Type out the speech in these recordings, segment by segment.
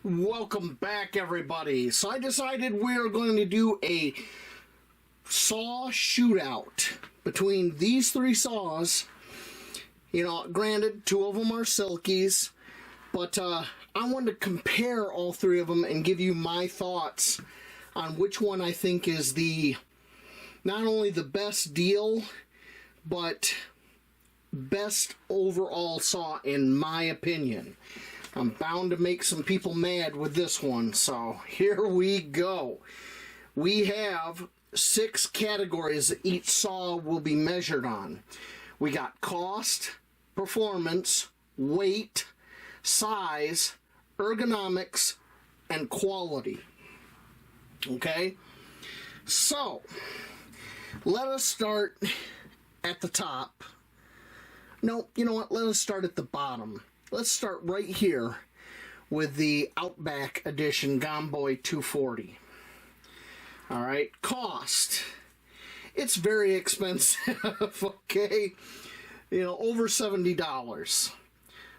Welcome back, everybody. So I decided we are going to do a saw shootout between these three saws. You know, granted, two of them are Silkies, but I wanted to compare all three of them and give you my thoughts on which one I think is the not only the best deal, but best overall saw in my opinion. I'm bound to make some people mad with this one, so here we go. We have 6 categories that each saw will be measured on. We got cost, performance, weight, size, ergonomics, and quality. Okay? So, let us start at the top. No, you know what? Let us start at the bottom. Let's start right here with the Outback Edition Gomboy 240. Alright, cost. It's very expensive, okay? You know, over $70.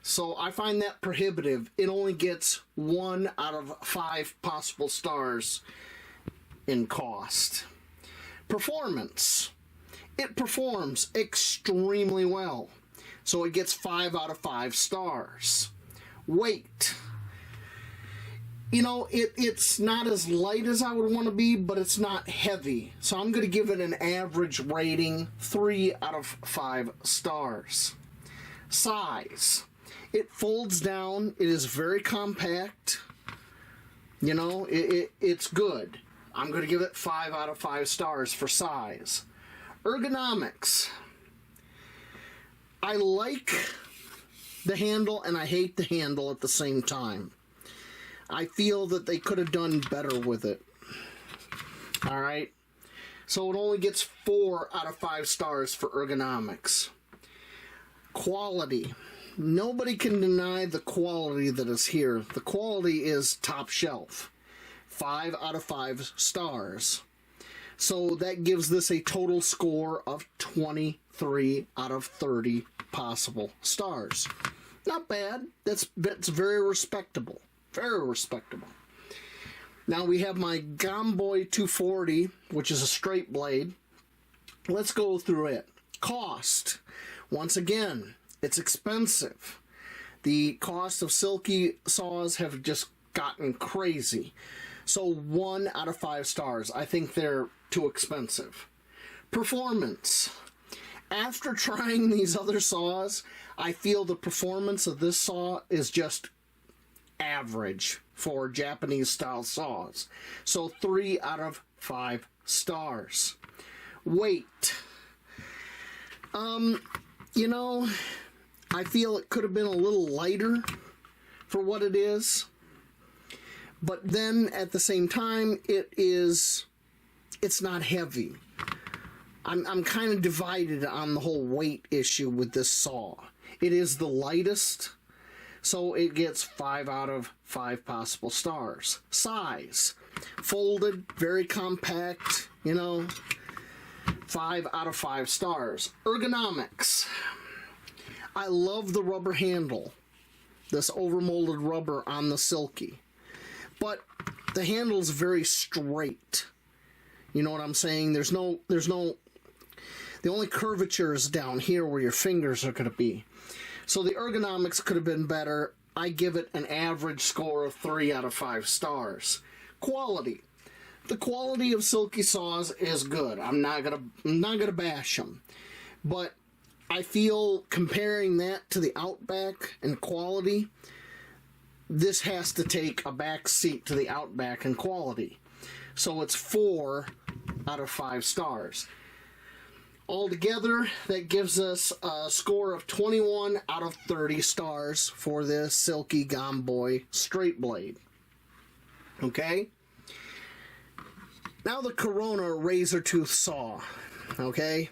So I find that prohibitive. It only gets 1 out of 5 possible stars in cost. Performance. It performs extremely well. So it gets 5 out of 5 stars. Weight. You know, it's not as light as I would want to be, but it's not heavy. So I'm going to give it an average rating, 3 out of 5 stars. Size. It folds down. It is very compact. You know, it's good. I'm going to give it 5 out of 5 stars for size. Ergonomics. I like the handle and I hate the handle at the same time. I feel that they could have done better with it. Alright? So it only gets 4 out of 5 stars for ergonomics. Quality. Nobody can deny the quality that is here. The quality is top shelf. 5 out of 5 stars. So that gives this a total score of 23 out of 30 possible stars. Not bad. That's very respectable. Very respectable. Now we have my Gomboy 240, which is a straight blade. Let's go through it. Cost. Once again, it's expensive. The cost of Silky saws have just gotten crazy. So 1 out of 5 stars. I think they're too expensive. Performance. After trying these other saws, I feel the performance of this saw is just average for Japanese style saws. So 3 out of 5 stars. Weight. You know, I feel it could have been a little lighter for what it is. But then at the same time, it's not heavy. I'm kind of divided on the whole weight issue with this saw. It is the lightest, so it gets 5 out of 5 possible stars. Size. Folded, very compact, you know, 5 out of 5 stars. Ergonomics. I love the rubber handle. This overmolded rubber on the Silky. But the handle's very straight. You know what I'm saying? There's no, the only curvature is down here where your fingers are going to be. So the ergonomics could have been better. I give it an average score of 3 out of 5 stars. Quality. The quality of Silky saws is good. I'm not gonna bash them. But I feel comparing that to the Outback and quality, this has to take a back seat to the Outback in quality. So it's 4 out of 5 stars. Altogether, that gives us a score of 21 out of 30 stars for this Silky Gomboy straight blade. Okay? Now the Corona razor tooth saw. Okay?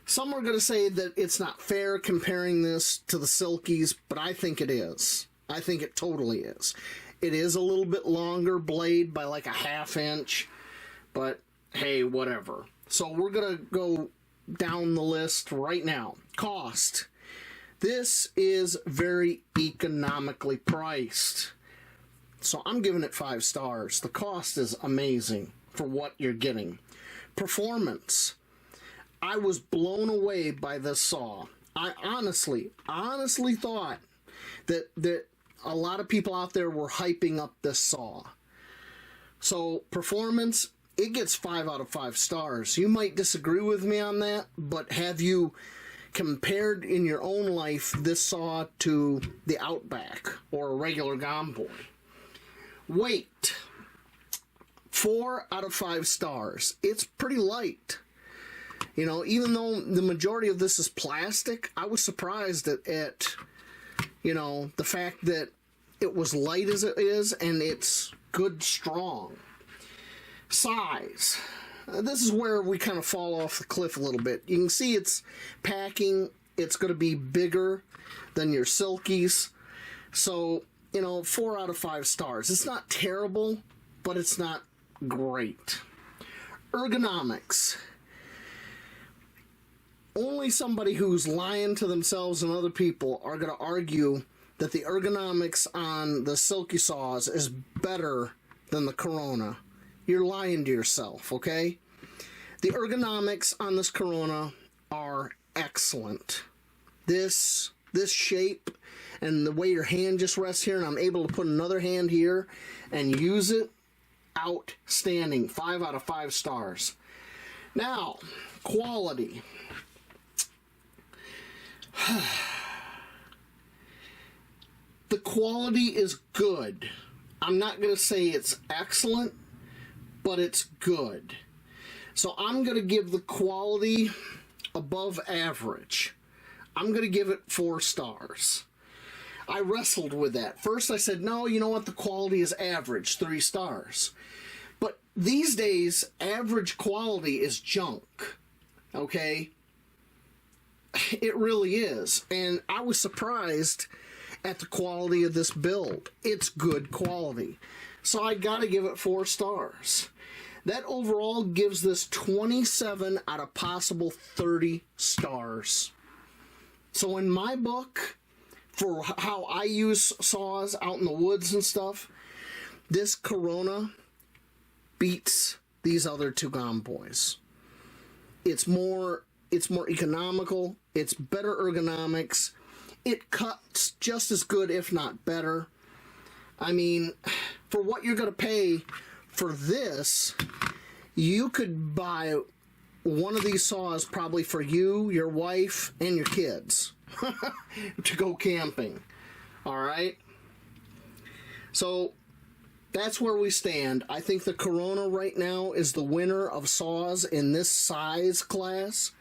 Some are going to say that it's not fair comparing this to the Silkies, but I think it is. I think it totally is. It is a little bit longer blade by like a ½ inch, but hey, whatever. So we're going to go down the list right now. Cost. This is very economically priced So I'm giving it 5 stars. The cost is amazing for what you're getting. Performance. I was blown away by this saw. I honestly thought that a lot of people out there were hyping up this saw. So performance, it gets 5 out of 5 stars. You might disagree with me on that, but have you compared in your own life this saw to the Outback or a regular Gomboy? Weight, 4 out of 5 stars. It's pretty light. You know, even though the majority of this is plastic, I was surprised at you know, the fact that it was light as it is, and it's good strong. Size. This is where we kind of fall off the cliff a little bit. You can see it's packing. It's going to be bigger than your Silkies. So, you know, 4 out of 5 stars. It's not terrible, but it's not great. Ergonomics. Only somebody who's lying to themselves and other people are going to argue that the ergonomics on the Silky Saws is better than the Corona. You're lying to yourself, okay? The ergonomics on this Corona are excellent. This shape and the way your hand just rests here, and I'm able to put another hand here and use it, outstanding. 5 out of 5 stars. Now, quality. The quality is good. I'm not going to say it's excellent, but it's good. So I'm going to give the quality above average. I'm going to give it 4 stars. I wrestled with that. First I said, no, you know what? The quality is average, 3 stars. But these days, average quality is junk. Okay? It really is. And I was surprised at the quality of this build. It's good quality. So I got to give it 4 stars. That overall gives this 27 out of possible 30 stars. So in my book, for how I use saws out in the woods and stuff, this Corona beats these other 2 Gomboys. It's more economical. It's better ergonomics. It cuts just as good, if not better. I mean, for what you're going to pay for this, you could buy one of these saws probably for you, your wife, and your kids to go camping. All right? So that's where we stand. I think the Corona right now is the winner of saws in this size class.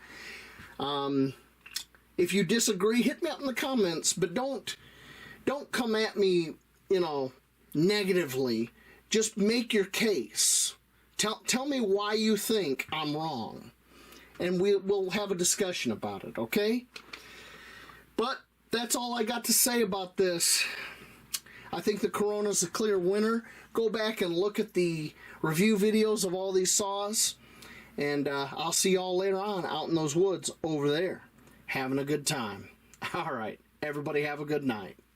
If you disagree, hit me up in the comments, but don't come at me, you know, negatively. Just make your case. Tell me why you think I'm wrong, and we'll have a discussion about it, okay? But that's all I got to say about this. I think the Corona's a clear winner. Go back and look at the review videos of all these saws, and I'll see y'all later on out in those woods over there, having a good time. All right, everybody have a good night.